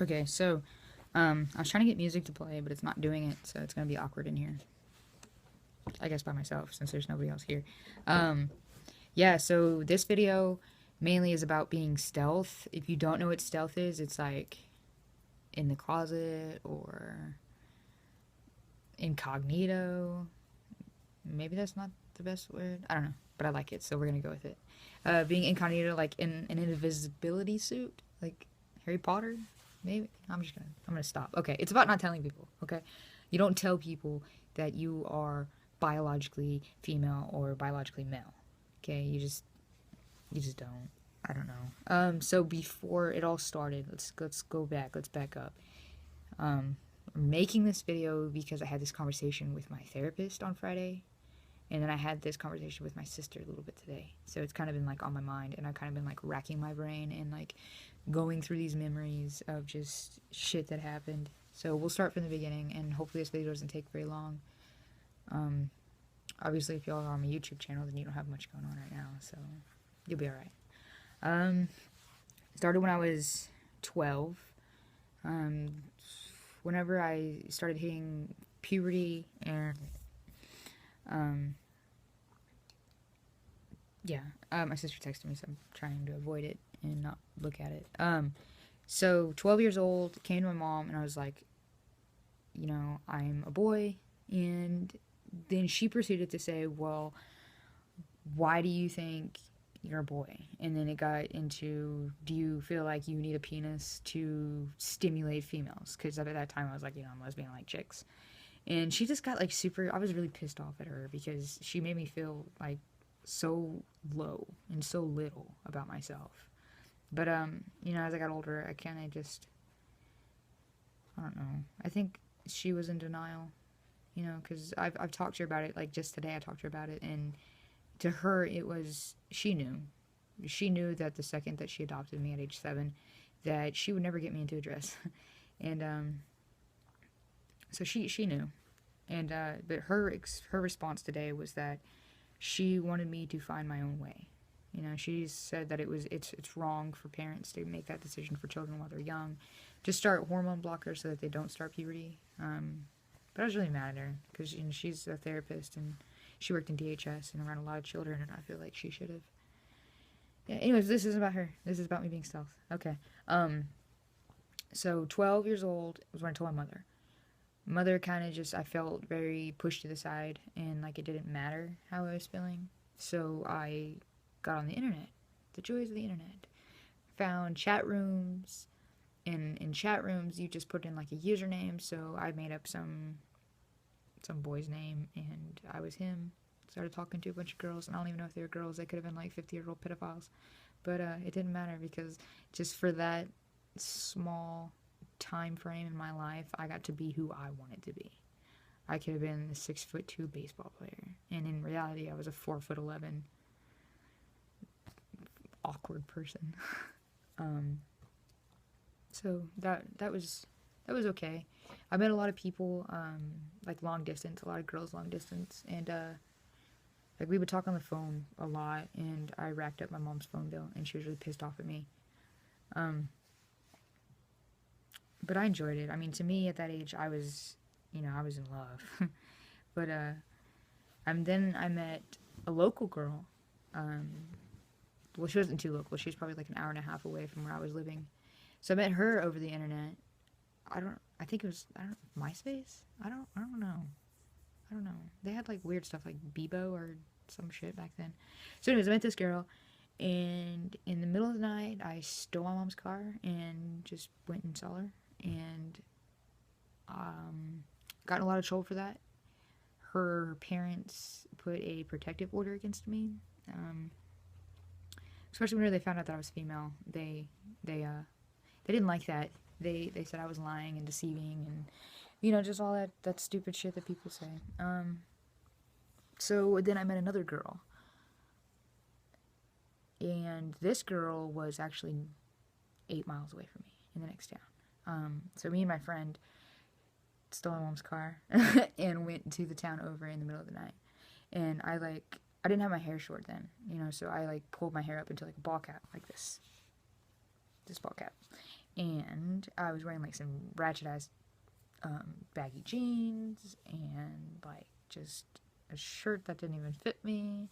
Okay, so I was trying to get music to play, but it's not doing it, so it's gonna be awkward in here. I guess by myself since there's nobody else here. Um, yeah, so this video mainly is about being stealth. If you don't know what stealth is, it's like in the closet or incognito. Maybe that's not the best word. I don't know, but I like it, so we're gonna go with it. Being incognito, like in an invisibility suit, like Harry Potter. Maybe I'm gonna stop. Okay, it's about not telling people. Okay, you don't tell people that you are biologically female or biologically male. Okay, you just don't. I don't know. So before it all started, let's go back. Let's back up. I'm making this video because I had this conversation with my therapist on Friday, and then I had this conversation with my sister a little bit today. So it's kind of been like on my mind, and I've kind of been like racking my brain and like going through these memories of just shit that happened. So we'll start from the beginning, and hopefully this video doesn't take very long. Um, Obviously, if y'all are on my YouTube channel, then you don't have much going on right now, so you'll be alright. Um, Started when I was 12. Um, Whenever I started hitting puberty and um, yeah, my sister texted me, so I'm trying to avoid it and not look at it. So 12 years old, came to my mom, and I was like, I'm a boy. And then she proceeded to say, well, why do you think you're a boy? And then it got into, do you feel like you need a penis to stimulate females? Because at that time I was like, I'm lesbian, I like chicks. And she just got like super, I was really pissed off at her because she made me feel like so low and so little about myself. But as I got older, I kind of just, I don't know. I think she was in denial, because I've talked to her about it. Like just today, I talked to her about it, and to her, it was she knew that the second that she adopted me at age 7, that she would never get me into a dress, and so she knew, and but her response today was that she wanted me to find my own way. She said that it's wrong for parents to make that decision for children while they're young, to start hormone blockers so that they don't start puberty. But I was really mad at her because she's a therapist and she worked in DHS and around a lot of children, and I feel like she should have. Yeah. Anyways, this isn't about her. This is about me being stealth. Okay. So 12 years old was when I told my mother. Mother kind of just, I felt very pushed to the side, and like it didn't matter how I was feeling. So I got on the internet. The joys of the internet. Found chat rooms. And in chat rooms, you just put in like a username. So I made up some boy's name, and I was him. Started talking to a bunch of girls, and I don't even know if they were girls. They could have been like 50-year-old pedophiles. But it didn't matter because just for that small time frame in my life, I got to be who I wanted to be. I could have been a 6'2" baseball player, and in reality, I was a 4'11" awkward person. um, so that was okay. I met a lot of people, like long distance, a lot of girls long distance, and like we would talk on the phone a lot, and I racked up my mom's phone bill, and she was really pissed off at me. Um, but I enjoyed it. I mean, to me at that age, I was in love. But then I met a local girl. Um, well, she wasn't too local. She was probably like an hour and a half away from where I was living. So I met her over the internet. I think it was, MySpace? I don't know. I don't know. They had like weird stuff like Bebo or some shit back then. So anyways, I met this girl, and in the middle of the night, I stole my mom's car and just went and saw her, and got in a lot of trouble for that. Her parents put a protective order against me, especially when they found out that I was female. They didn't like that. They said I was lying and deceiving, and just all that stupid shit that people say. So then I met another girl, and this girl was actually 8 miles away from me in the next town. So me and my friend stole my mom's car and went to the town over in the middle of the night. And I didn't have my hair short then, so I like pulled my hair up into like a ball cap, like this ball cap. and I was wearing like some ratchet ass baggy jeans and like just a shirt that didn't even fit me,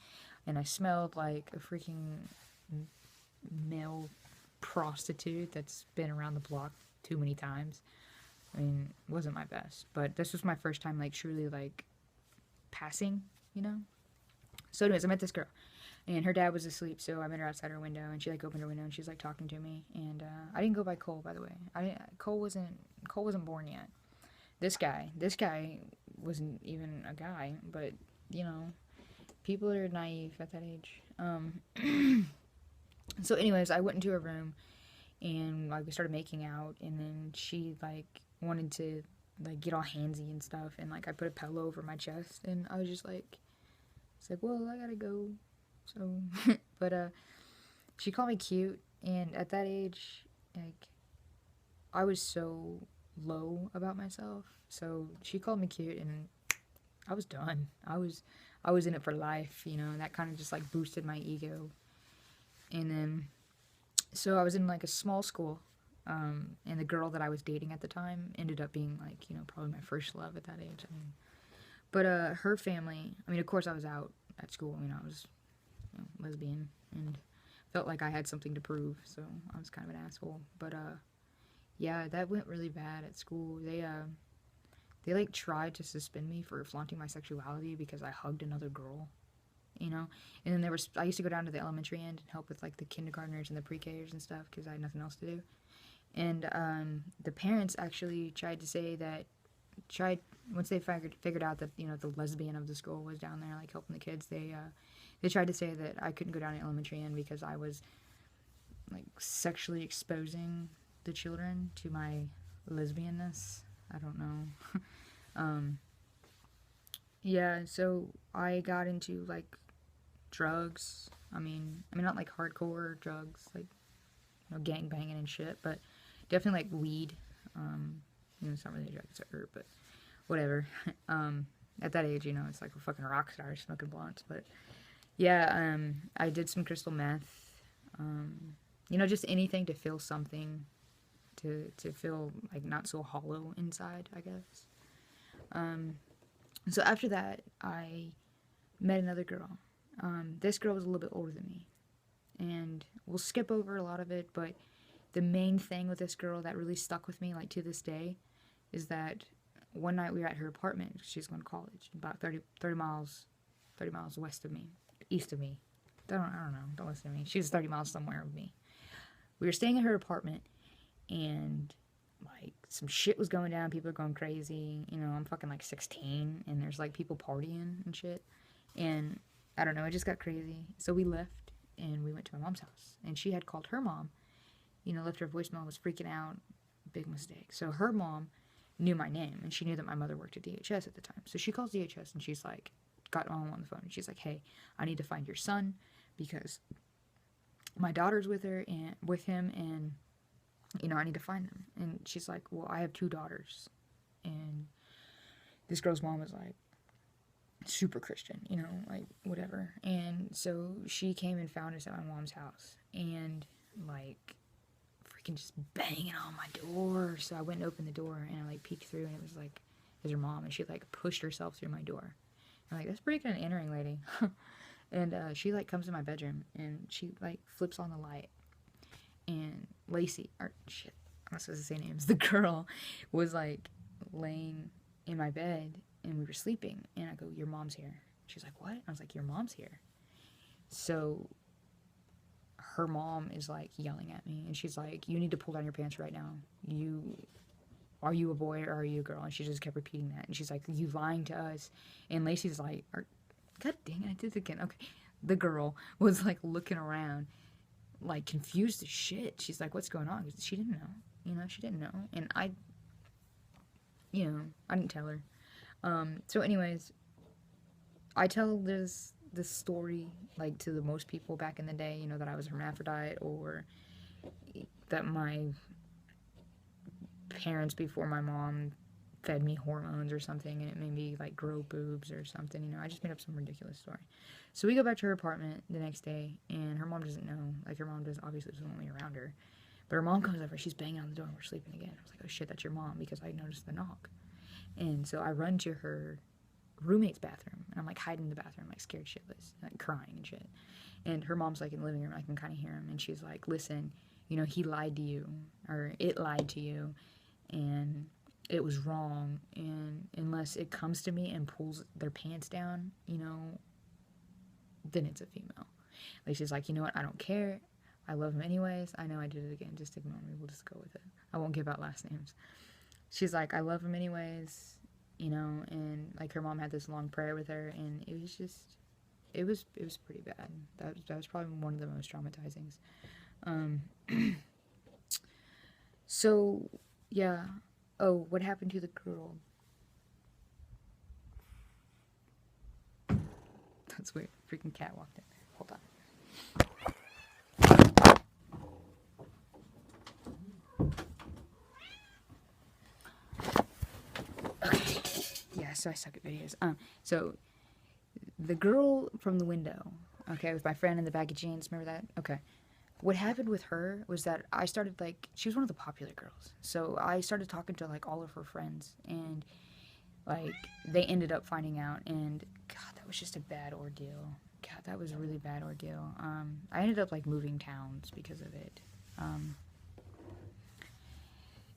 and I smelled like a freaking male prostitute that's been around the block too many times. I mean, it wasn't my best, but this was my first time like truly like passing, you know. So, anyways, I met this girl, and her dad was asleep, so I met her outside her window, and she like opened her window, and she's like talking to me, and I didn't go by Cole, by the way. I didn't. Cole wasn't born yet. This guy wasn't even a guy, but you know, people are naive at that age. So, anyways, I went into her room, and like we started making out, and then she like wanted to like get all handsy and stuff, and like I put a pillow over my chest, and I was just like, it's like, well, I gotta go. So, but she called me cute, and at that age, like, I was so low about myself. So she called me cute, and I was done. I was in it for life, you know. And that kind of just like boosted my ego. And then, so I was in like a small school, and the girl that I was dating at the time ended up being like, you know, probably my first love at that age. I mean, but her family. I mean, of course, I was out at school. You know, I was lesbian and felt like I had something to prove, so I was kind of an asshole. But yeah, that went really bad at school. They like tried to suspend me for flaunting my sexuality because I hugged another girl, you know. And then I used to go down to the elementary end and help with like the kindergartners and the pre-Kers and stuff because I had nothing else to do. And the parents actually tried to say that once they figured out that, you know, the lesbian of the school was down there like helping the kids, they tried to say that I couldn't go down to elementary end because I was like sexually exposing the children to my lesbianness. I don't know. Yeah, so I got into like drugs. I mean not like hardcore drugs, like, you know, gang banging and shit, but definitely like weed. You know, it's not really a drug, it's a herb, but whatever. At that age, you know, it's like a fucking rock star smoking blunts. But yeah, I did some crystal meth. You know, just anything to feel something, to feel like not so hollow inside, I guess. So after that, I met another girl. This girl was a little bit older than me, and we'll skip over a lot of it, but the main thing with this girl that really stuck with me, like to this day, is that one night we were at her apartment. She's going to college, about 30 miles west of me, east of me. I don't know. Don't listen to me. She was 30 miles somewhere of me. We were staying at her apartment, and like some shit was going down. People are going crazy. You know, I'm fucking like 16, and there's like people partying and shit. And I don't know. It just got crazy. So we left, and we went to my mom's house. And she had called her mom. You know, left her a voicemail, was freaking out. Big mistake. So her mom knew my name, and she knew that my mother worked at DHS at the time. So she calls DHS, and she's like, got mom on the phone, and she's like, hey, I need to find your son because my daughter's with him, and you know, I need to find them. And she's like, well, I have 2 daughters. And this girl's mom was like super Christian, you know, like whatever. And so she came and found us at my mom's house, and like freaking just banging on my door. So I went and opened the door, and I like peeked through, and it was like, there's her mom, and she like pushed herself through my door. I'm like, that's pretty good entering, lady. And she like comes in my bedroom, and she like flips on the light, and Lacey, or shit, I'm not supposed to say names, the girl was like laying in my bed, and we were sleeping, and I go, your mom's here. She's like, what? I was like, your mom's here. So her mom is like yelling at me, and she's like, you need to pull down your pants right now. Are you a boy or are you a girl? And she just kept repeating that, and she's like, you lying to us. And Lacey's like, god dang it, I did it again. Okay, the girl was like looking around like confused as shit. She's like, what's going on? She didn't know, you know, she didn't know. And I didn't tell her. So anyways, I tell this story like to the most people back in the day, you know, that I was a hermaphrodite, or that my parents before my mom fed me hormones or something, and it made me like grow boobs or something, you know. I just made up some ridiculous story. So we go back to her apartment the next day, and her mom doesn't know, like her mom obviously doesn't want me around her, But her mom comes over, she's banging on the door, and we're sleeping again. I was like, oh shit, that's your mom, because I noticed the knock. And so I run to her roommate's bathroom, and I'm like hiding in the bathroom, like scared shitless, like crying and shit. And her mom's like in the living room, I can kind of hear him, and she's like, listen, you know, he lied to you, or it lied to you, and it was wrong, and unless it comes to me and pulls their pants down, you know, then it's a female. Like, she's like, you know what, I don't care, I love him anyways, I know I did it again, just ignore me, we'll just go with it, I won't give out last names. She's like, I love him anyways, you know, and like her mom had this long prayer with her, and it was just, it was pretty bad. That was probably one of the most traumatizing. So yeah. Oh, what happened to the girl? That's weird. Freaking cat walked in. Hold on. Okay. Yeah, so I suck at videos. So the girl from the window, okay, with my friend in the bag of jeans, remember that? Okay. What happened with her was that I started, like, she was one of the popular girls. So I started talking to, like, all of her friends, and, like, they ended up finding out, and, God, that was just a bad ordeal. God, that was a really bad ordeal. I ended up, like, moving towns because of it.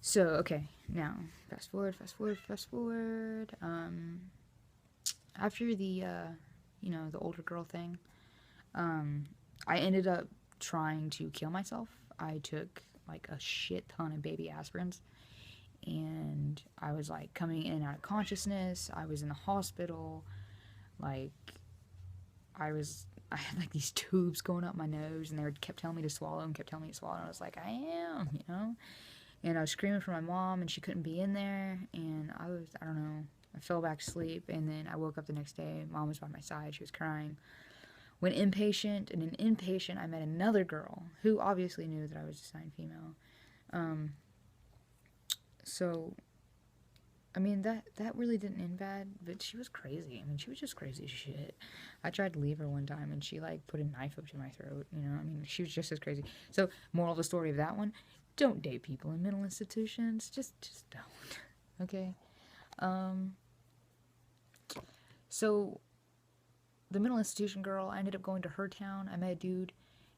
So, okay, now, fast forward. After the, you know, the older girl thing, I ended up trying to kill myself. I took, like, a shit ton of baby aspirins, and I was, like, coming in and out of consciousness. I was in the hospital, like, I had, like, these tubes going up my nose, and they kept telling me to swallow, and I was like, I am, you know? And I was screaming for my mom, and she couldn't be in there, and I don't know, I fell back to sleep, and then I woke up the next day, mom was by my side, she was crying. Went inpatient, and in inpatient, I met another girl, who obviously knew that I was assigned female. So, I mean, that really didn't end bad, but she was crazy. I mean, she was just crazy as shit. I tried to leave her one time, and she, like, put a knife up to my throat, you know? I mean, she was just as crazy. So, moral of the story of that one, don't date people in mental institutions. Just don't. Okay? So, the mental institution girl, I ended up going to her town. I met a dude.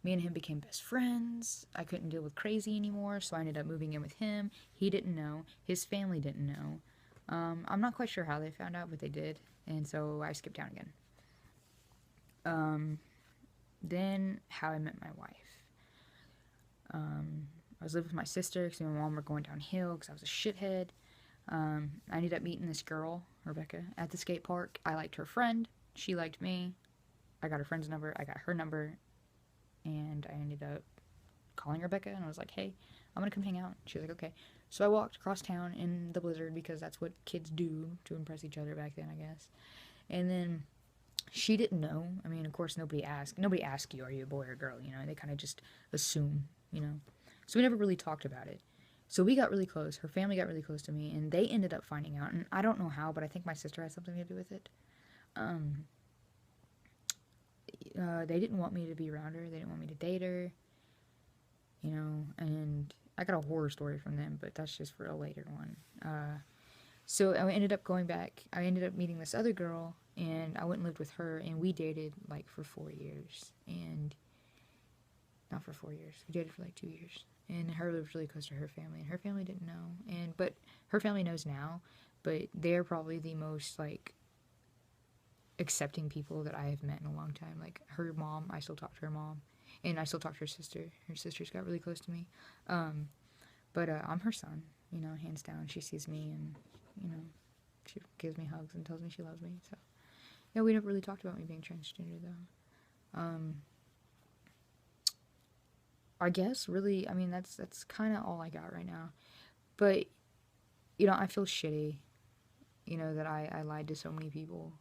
Me and him became best friends. I couldn't deal with crazy anymore, so I ended up moving in with him. He didn't know. His family didn't know. I'm not quite sure how they found out, but they did. And so I skipped town again. Then how I met my wife. I was living with my sister because me and my mom were going downhill because I was a shithead. I ended up meeting this girl, Rebecca, at the skate park. I liked her friend. She liked me. I got her friend's number. I got her number. And I ended up calling Rebecca, and I was like, hey, I'm going to come hang out. She was like, okay. So I walked across town in the blizzard because that's what kids do to impress each other back then, I guess. And then she didn't know. I mean, of course, nobody asked you, are you a boy or a girl? You know, they kind of just assume, you know. So we never really talked about it. So we got really close. Her family got really close to me, and they ended up finding out. And I don't know how, but I think my sister had something to do with it. They didn't want me to be around her. They didn't want me to date her. You know, and I got a horror story from them, but that's just for a later one. So I ended up going back. I ended up meeting this other girl, and I went and lived with her, and we dated, like, for 4 years. And not for 4 years. We dated for, like, 2 years. And her lived really close to her family, and her family didn't know. But her family knows now, but they're probably the most, like, accepting people that I have met in a long time. Like, her mom, I still talk to her mom, and I still talk to her sister. Her sister's got really close to me. But I'm her son, you know, hands down. She sees me, and, you know, she gives me hugs and tells me she loves me. So, yeah, we never really talked about me being transgender, though. I guess, really, I mean, that's kind of all I got right now. But, you know, I feel shitty, you know, that I lied to so many people.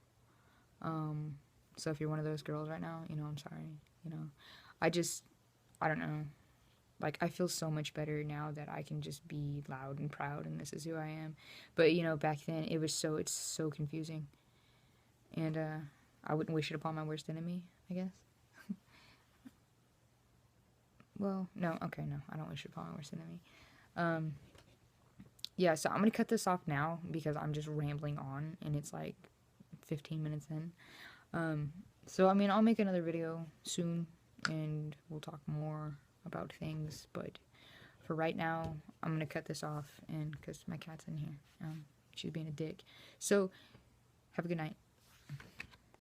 So if you're one of those girls right now, you know, I'm sorry, you know. I don't know. Like, I feel so much better now that I can just be loud and proud, and this is who I am. But, you know, back then, it's so confusing. And, I wouldn't wish it upon my worst enemy, I guess. Well, no, okay, no, I don't wish you probably worse than me. Um, yeah, so I'm gonna cut this off now because I'm just rambling on, and it's like 15 minutes in. Um, so I mean, I'll make another video soon, and we'll talk more about things. But for right now, I'm gonna cut this off, and because my cat's in here, she's being a dick. So have a good night.